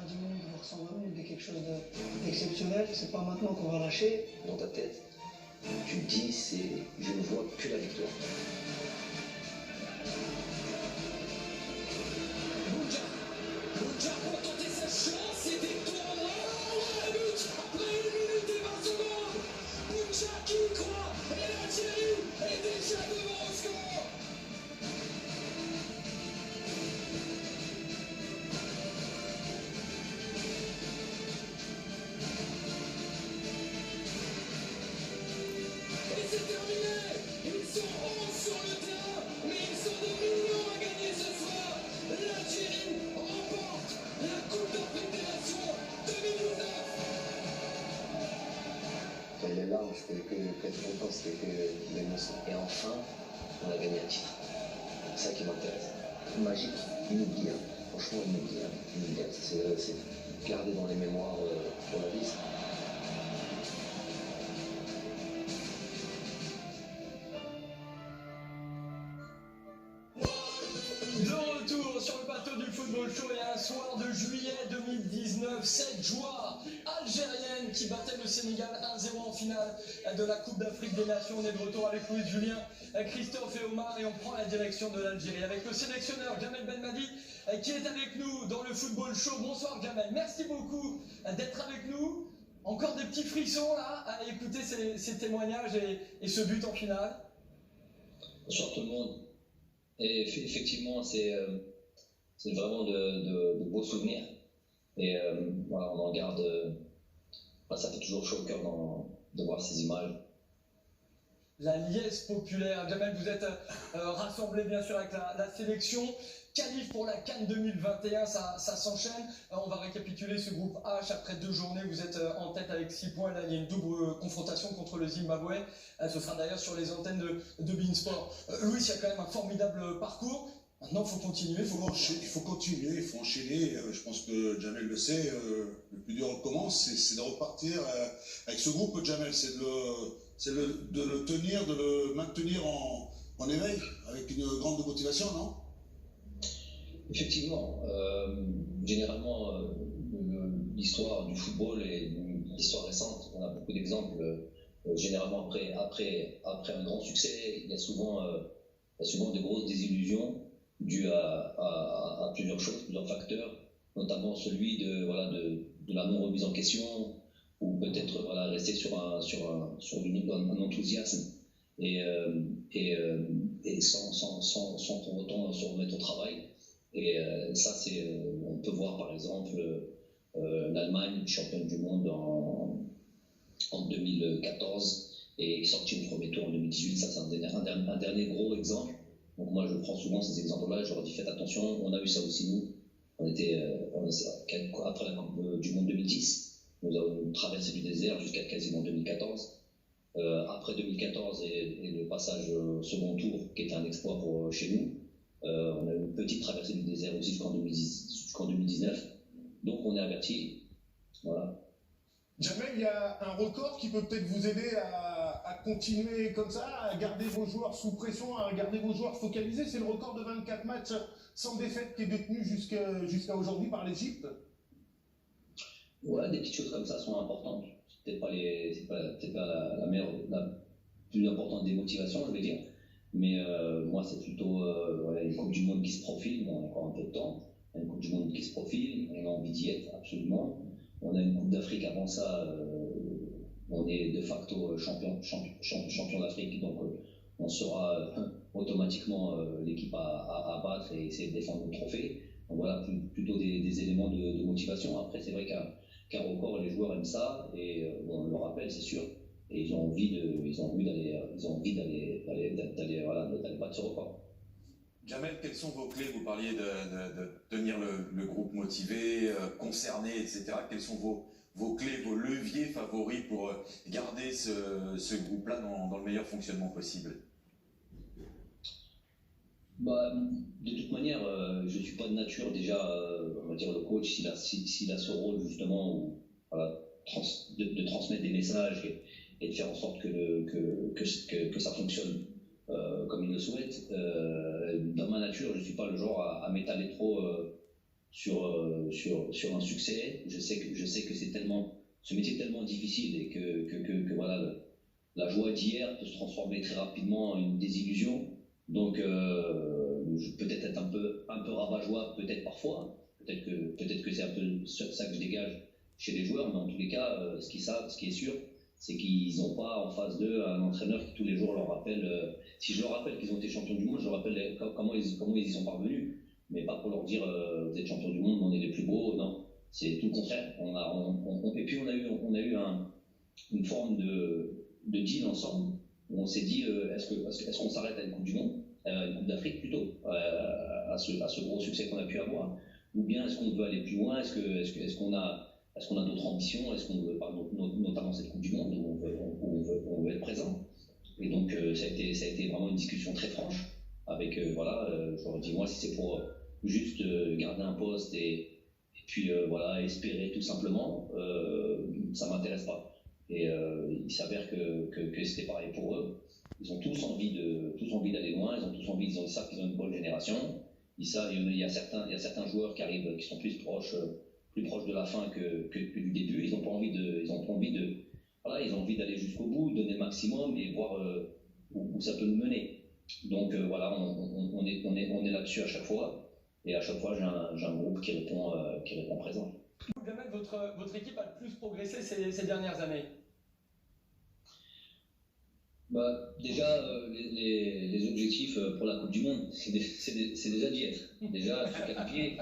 90 minutes, voire 120 minutes de quelque chose d'exceptionnel. C'est pas maintenant qu'on va lâcher. Dans ta tête, tu te dis, je ne vois que la victoire. Boudja pour tenter sa chance et victoire. Oh, le but après 1 minute et 20 secondes. Boudja qui y croit et l'Algérie est déjà devant au score. Et c'est terminé. Ils sont 11 sur le terrain, mais ils sont des millions à gagner ce soir. L'Algérie remporte la Coupe d'Afrique des Nations 2019. Les larmes, je pouvais que être content, c'était que l'émotion. Et enfin, on a gagné un titre. C'est ça qui m'intéresse. Magique, inoubliable. Franchement, inoubliable. C'est gardé dans les mémoires pour la vie. De retour sur le bateau du football show et un soir de juillet 2019, cette joie algérienne qui battait le Sénégal 1-0 en finale de la Coupe d'Afrique des Nations. On est de retour avec Louis Julien, Christophe et Omar et on prend la direction de l'Algérie avec le sélectionneur Jamel Belmadi qui est avec nous dans le football show. Bonsoir Jamel, merci beaucoup d'être avec nous. Encore des petits frissons là à écouter ces témoignages et ce but en finale. Bonsoir tout le monde. Et effectivement, c'est vraiment de beaux souvenirs. Et voilà, on en garde. Ça fait toujours chaud au cœur de voir ces images. La liesse populaire. Jamel, vous êtes rassemblés bien sûr avec la sélection. Qualif pour la CAN 2021, ça s'enchaîne. On va récapituler ce groupe H après 2 journées. Vous êtes en tête avec 6 points. Là, il y a une double confrontation contre le Zimbabwe. Ce sera d'ailleurs sur les antennes de beIN Sport. Louis, il y a quand même un formidable parcours. Maintenant, il faut continuer. Il faut continuer, il faut enchaîner. Je pense que Jamel le sait. Le plus dur commence, c'est de repartir avec ce groupe. Jamel, c'est de le tenir, de le maintenir en éveil, avec une grande motivation, non ? Effectivement, généralement, l'histoire du football est une histoire récente. On a beaucoup d'exemples. Généralement, après un grand succès, il y a souvent de grosses désillusions dues à plusieurs choses, plusieurs facteurs, notamment celui de la non-remise en question, ou peut-être rester sur un enthousiasme et sans pour autant se remettre au travail. Et ça, on peut voir par exemple l'Allemagne, championne du monde en 2014 et sortie au premier tour en 2018. Ça, c'est un dernier gros exemple. Donc moi, je prends souvent ces exemples-là. Je leur dis faites attention. On a eu ça aussi nous. Après la Coupe du monde 2010, nous avons traversé du désert jusqu'à quasiment 2014. Après 2014 et le passage au second tour, qui était un exploit chez nous. On a eu une petite traversée du désert aussi jusqu'en 2019. Donc on est averti. Voilà. Jamel, il y a un record qui peut peut-être vous aider à continuer comme ça, à garder vos joueurs sous pression, à garder vos joueurs focalisés. C'est le record de 24 matchs sans défaite qui est détenu jusqu'à aujourd'hui par l'Égypte. Ouais, des petites choses comme ça sont importantes. C'est peut-être pas la plus importante des motivations, je vais dire. Mais moi, c'est plutôt une Coupe du Monde qui se profile. Bon, on a encore un peu de temps. Une Coupe du Monde qui se profile. On a envie d'y être, absolument. On a une Coupe d'Afrique avant ça. On est de facto champion d'Afrique. Donc, on sera automatiquement l'équipe à battre et essayer de défendre le trophée. Donc, voilà, plutôt des éléments de motivation. Après, c'est vrai qu'un record, les joueurs aiment ça. Et on le rappelle, c'est sûr. Et ils ont envie d'aller battre ce record. Jamel, quelles sont vos clés? Vous parliez de tenir le groupe motivé, concerné, etc. Quelles sont vos clés, vos leviers favoris pour garder ce groupe-là dans le meilleur fonctionnement possible? De toute manière, je ne suis pas de nature déjà, on va dire le coach, s'il a ce rôle justement de transmettre des messages et de faire en sorte que ça fonctionne comme il le souhaite. Dans ma nature, je ne suis pas le genre à m'étaler trop sur un succès. Je sais que ce métier est tellement difficile et que voilà, la joie d'hier peut se transformer très rapidement en une désillusion. Donc, peut-être être un peu rabat-joie, peut-être parfois. Peut-être que c'est un peu ça que je dégage chez les joueurs, mais en tous les cas, ce qui est sûr, c'est qu'ils n'ont pas en face d'eux un entraîneur qui tous les jours leur rappelle. Si je leur rappelle qu'ils ont été champions du monde, je leur rappelle comment ils y sont parvenus, mais pas pour leur dire vous êtes champions du monde, on est les plus beaux. Non, c'est tout le contraire. Et puis on a eu une forme de deal ensemble où on s'est dit est-ce qu'on s'arrête à une Coupe du Monde, une Coupe d'Afrique plutôt, à ce gros succès qu'on a pu avoir, ou bien est-ce qu'on veut aller plus loin, est-ce qu'on a d'autres ambitions, est-ce qu'on veut, notamment cette Coupe du Monde où on veut être présent. Et donc ça a été vraiment une discussion très franche avec je leur dis moi si c'est pour juste garder un poste et puis voilà espérer tout simplement, ça m'intéresse pas. Et il s'avère que c'était pareil pour eux. Ils ont tous envie d'aller loin, ils savent qu'ils ont une bonne génération. Ils savent, il y a certains joueurs qui arrivent, qui sont plus proches de la fin que du début. Ils ont envie d'aller jusqu'au bout, donner le maximum et voir où ça peut nous mener. Donc voilà, on est là-dessus à chaque fois. Et à chaque fois, j'ai un groupe qui répond présent. Jamel, votre équipe a le plus progressé ces dernières années? Déjà, les objectifs pour la Coupe du Monde, c'est déjà d'y être. Déjà, se qualifier.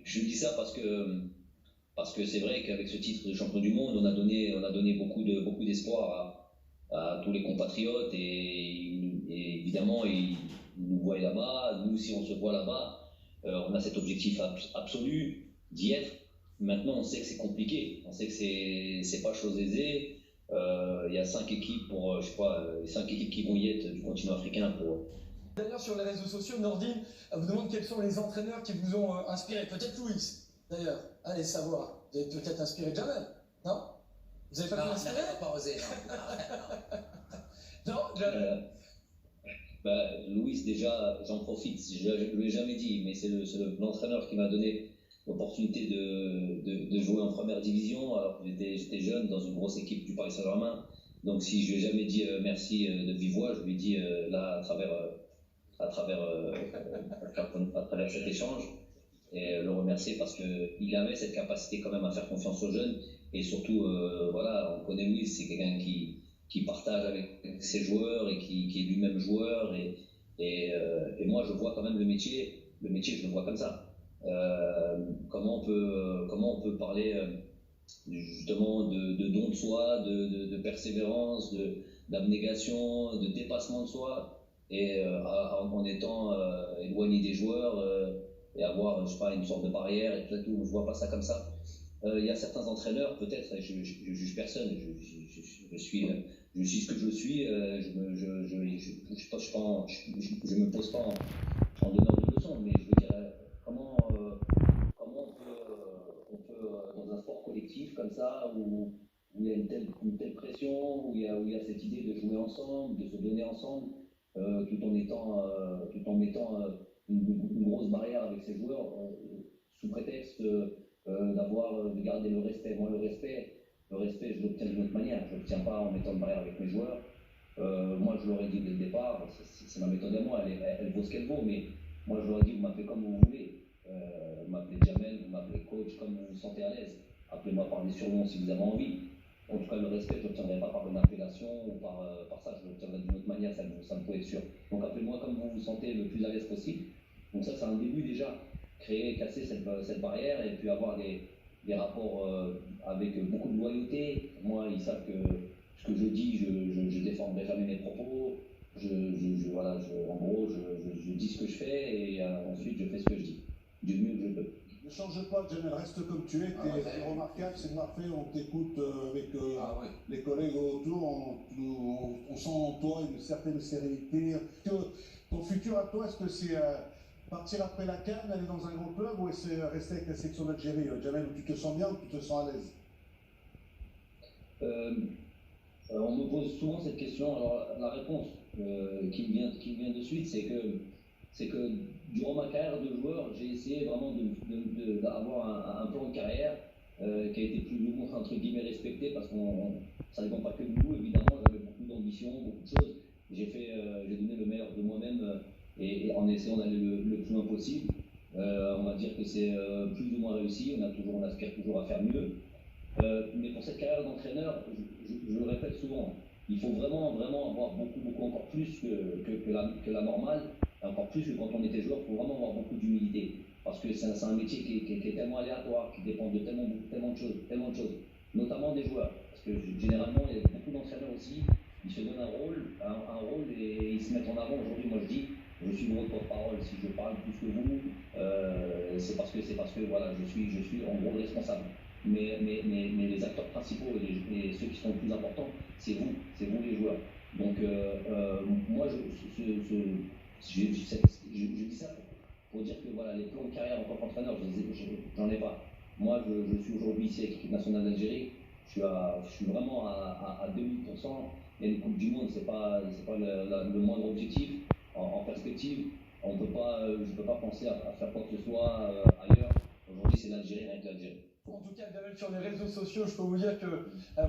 Je dis ça parce que c'est vrai qu'avec ce titre de champion du monde, on a donné beaucoup d'espoir à tous les compatriotes et évidemment, ils nous voient là-bas. Nous, si on se voit là-bas, on a cet objectif absolu d'y être. Maintenant, on sait que c'est compliqué. On sait que c'est pas chose aisée. Il y a 5 équipes qui vont y être du continent africain pour. D'ailleurs, sur les réseaux sociaux, Nordine vous demande quels sont les entraîneurs qui vous ont inspiré. Peut-être Louis, d'ailleurs. Allez savoir. Vous avez peut-être inspiré Jamel, non? Vous n'avez pas pu inspirer? Pas osé, non. Non, Jamel. Louis, déjà, j'en profite. Je ne lui ai jamais dit, mais c'est l'entraîneur qui m'a donné l'opportunité de jouer en première division alors que j'étais jeune dans une grosse équipe du Paris Saint-Germain. Donc si je lui ai jamais dit merci de vive voix, je lui ai dit là à travers cet échange et le remercier parce qu'il avait cette capacité quand même à faire confiance aux jeunes et surtout on connaît Louis, c'est quelqu'un qui partage avec ses joueurs et qui est lui-même joueur et moi je vois quand même le métier je le vois comme ça. Comment on peut parler justement de don de soi, de persévérance, d'abnégation, de dépassement de soi et en étant éloigné des joueurs et avoir une sorte de barrière et tout, je vois pas ça comme ça. Il y a certains entraîneurs, peut-être, je juge personne, je suis ce que je suis, je me pose pas en donneur de leçons, mais je veux dire comment on peut dans un sport collectif comme ça où il y a une telle pression, où il y a cette idée de jouer ensemble, de se donner ensemble, tout en mettant une grosse barrière avec ses joueurs sous prétexte de garder le respect. Moi, le respect, je l'obtiens d'une autre manière. Je ne l'obtiens pas en mettant une barrière avec mes joueurs. Moi, je leur ai dit dès le départ, c'est ma méthode à moi, elle vaut ce qu'elle vaut, mais moi, je leur ai dit, vous m'appelez comme vous voulez. Vous m'appelez Jamel, vous m'appelez coach, comme vous vous sentez à l'aise. Appelez-moi par des surnoms si vous avez envie. En tout cas, le respect, je ne l'obtiendrai pas par une appellation ou par ça, je l'obtiendrai d'une autre manière, ça me peut être sûr. Donc, appelez-moi comme vous vous sentez le plus à l'aise possible. Donc ça, c'est un début déjà. Casser cette barrière et puis avoir des rapports avec beaucoup de loyauté. Moi, ils savent que ce que je dis, je défendrai jamais mes propos. En gros, je dis ce que je fais et ensuite je fais ce que je dis, du mieux que je peux. Ne change pas, Jamel, reste comme tu es, t'es remarquable, c'est parfait, on t'écoute avec les collègues autour, on sent en toi une certaine sérénité. Ton futur à toi, est-ce que c'est partir après la CAN, aller dans un grand club ou est-ce rester avec la section d'Algérie, Jamel, où tu te sens bien, où tu te sens à l'aise? On me pose souvent cette question. Alors la réponse qui me vient de suite, c'est que c'est que durant ma carrière de joueur, j'ai essayé vraiment d'avoir un plan de carrière qui a été plus ou moins entre guillemets respecté parce que ça ne dépend pas que de nous, évidemment, j'avais beaucoup d'ambition, beaucoup de choses. J'ai donné le meilleur de moi-même et en essayant d'aller le plus loin possible. On va dire que c'est plus ou moins réussi, on aspire toujours à faire mieux. Mais pour cette carrière d'entraîneur, je le répète souvent, il faut vraiment avoir beaucoup encore plus que la normale, encore plus que quand on était joueur, il faut vraiment avoir beaucoup d'humilité. Parce que c'est un métier qui est tellement aléatoire, qui dépend de tellement de choses, notamment des joueurs. Parce que généralement, il y a beaucoup d'entraîneurs aussi, ils se donnent un rôle et ils se mettent en avant. Aujourd'hui, moi je dis, je suis votre porte-parole, si je parle plus que vous, c'est parce que voilà, je suis en gros le responsable. Mais les acteurs principaux et ceux qui sont le plus importants, c'est vous les joueurs. Donc moi je dis ça pour dire que voilà, les plans de carrière en tant qu'entraîneur, j'en ai pas. Moi je suis aujourd'hui ici avec l'équipe nationale d'Algérie, je suis vraiment à 2000%. Il y a une Coupe du Monde, c'est pas le moindre objectif. En perspective, je ne peux pas penser à faire quoi que ce soit ailleurs. Aujourd'hui, c'est l'Algérie avec l'Algérie. En tout cas, Jamel, sur les réseaux sociaux, je peux vous dire que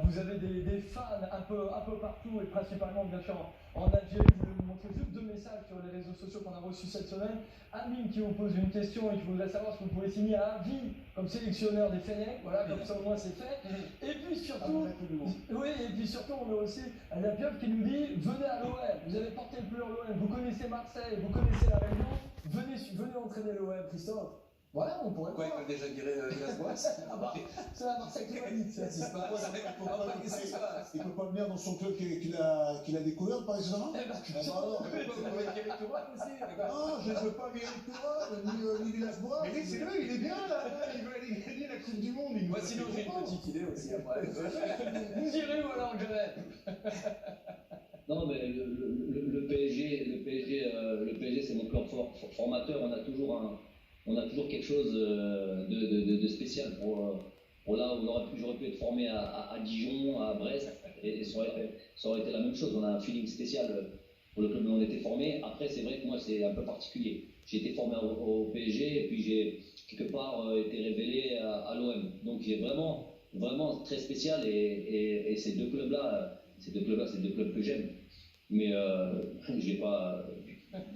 vous avez des fans un peu partout et principalement, bien sûr, en Algérie. Je voulais vous montrer juste 2 messages sur les réseaux sociaux qu'on a reçus cette semaine. Amine qui vous pose une question et qui voudrait savoir si vous pouvez signer à vie comme sélectionneur des Fennecs. Voilà, comme ça au moins c'est fait. Et puis surtout, on a aussi la Pieuvre qui nous dit venez à l'OM. Vous avez porté le plus à l'OM, vous connaissez Marseille, vous connaissez la Réunion. Venez entraîner l'OM, Christophe. Voilà, on pourrait. Pourquoi il va déjà virer Villas-Boas? Ah bah, c'est la Marseille qui m'a dit ça. Il peut pas venir dans son club qu'il a découvert, par exemple. Eh ben, Alors, non, je ne veux pas virer Tourelle, ni Villas-Boas. Mais laissez-le, il est bien là, il veut aller gagner la Coupe du Monde. Moi, sinon, j'ai une petite idée aussi après. Vous irez ou alors, Jamel? Non, mais le PSG, c'est mon club formateur. On a toujours quelque chose de spécial pour là où j'aurais pu être formé à Dijon, à Brest, et ça aurait été la même chose. On a un feeling spécial pour le club où on était formé. Après, c'est vrai que moi, c'est un peu particulier. J'ai été formé au PSG et puis j'ai quelque part été révélé à l'OM. Donc, j'ai vraiment très spécial et ces deux clubs-là, c'est deux clubs que j'aime. Mais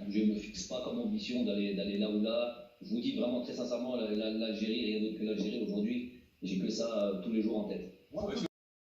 je me fixe pas comme ambition d'aller là ou là. Je vous dis vraiment très sincèrement, l'Algérie, rien d'autre que l'Algérie aujourd'hui, j'ai que ça tous les jours en tête.